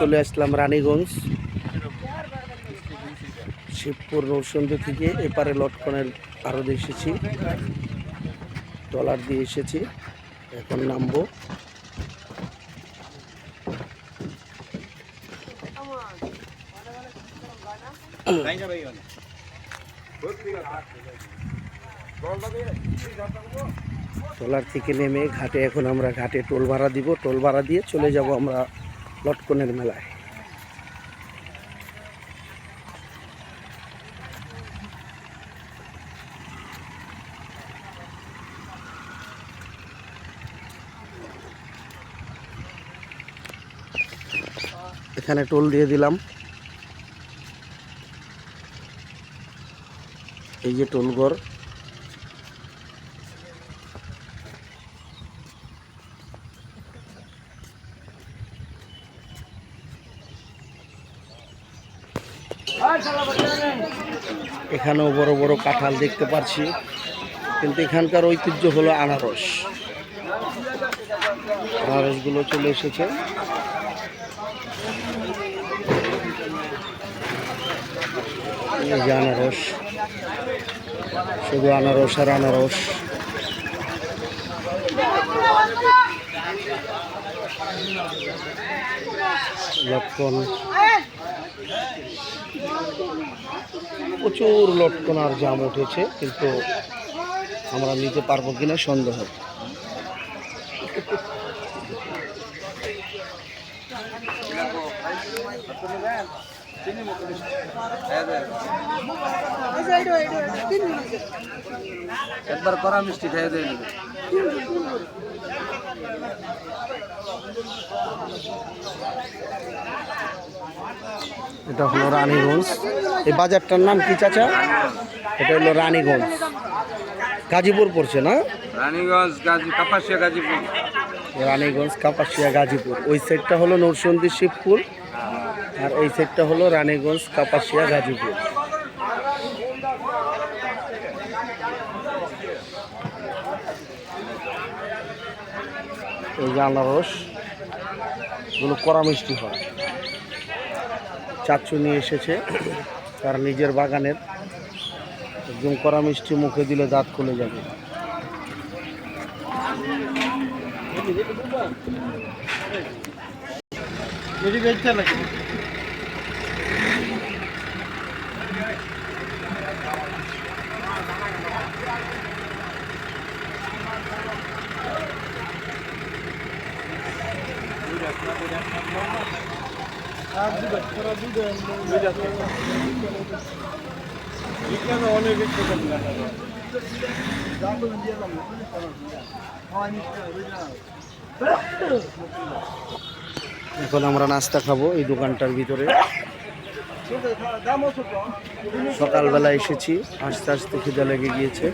চলে আসলাম রানীগঞ্জ শিবপুর নরসিংদী থেকে এপারে লটকনের আরো এসেছি, ট্রলার দিয়ে এসেছি, এখন নামবো। ট্রলার থেকে নেমে ঘাটে এখন আমরা ঘাটে টোল ভাড়া দিব, টোল ভাড়া দিয়ে চলে যাব আমরা লটকনের মেলায়। এখানে টোল দিয়ে দিলাম, এই যে টোলঘর। এখানেও বড় বড় কাঁঠাল দেখতে পাচ্ছি, কিন্তু এখানকার ঐতিহ্য হলো আনারস। আনারসগুলো চলে এসেছে। এই যে আনারস, শুধু আনারস আর আনারস। লটকন, প্রচুর লটকন আর জাম উঠেছে, কিন্তু আমরা নিতে পারবো কিনা সন্দেহ। একবার করা মিষ্টি খাইয়ে দেয়। এটা হলো রানীগঞ্জ। এই বাজারটার নাম কি চাচা? এটা হলো রানীগঞ্জ, গাজীপুর পড়ছে না? রানীগঞ্জ কাপাসিয়া গাজীপুর। রানীগঞ্জ কাপাসিয়া গাজীপুর। ওই সাইডটা হলো নরসিংদী শিবপুর, আর এই সাইডটা হলো রানীগঞ্জ কাপাসিয়া গাজীপুর। এই যে আনারস গুলো কড়া মিষ্টি হয়। চাচু নিয়ে এসেছে তার নিজের বাগানের, একদম কড়া মিষ্টি, মুখে দিলে দাঁত খুলে যাবে। এখন আমরা নাস্তা খাবো এই দোকানটার ভিতরে। সকালবেলা এসেছি, আস্তে আস্তে খিদে লেগে গিয়েছে।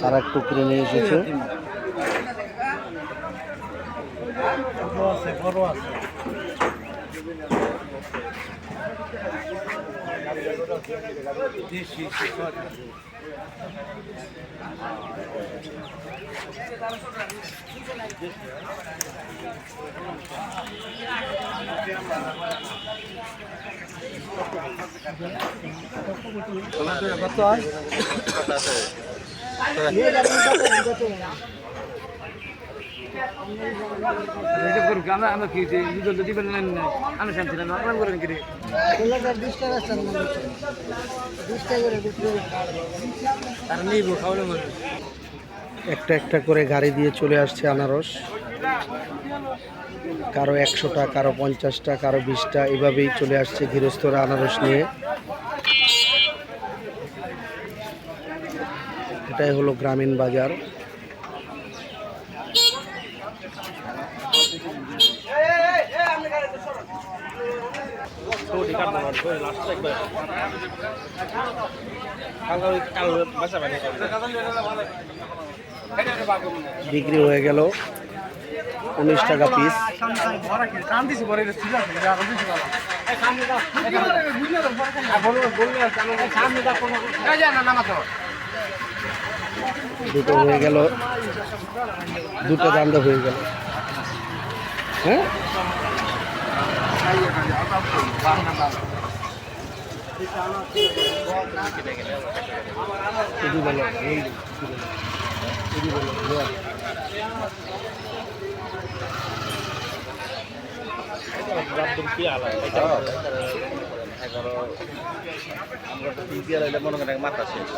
আর এক টুকরি নিয়ে এসেছে। একটা একটা করে গাড়ি দিয়ে চলে আসছে আনারস, কারো 100টা, কারো 50টা, কারো 20টা, এভাবেই চলে আসছে গৃহস্থরা আনারস নিয়ে। এটাই হলো গ্রামীণ বাজার। বিক্রি হয়ে গেল। 19 টাকা পিস। দুটো হয়ে গেল, দুটো দাম হয়ে গেল। হ্যাঁ মনে করেন মাথা শেষ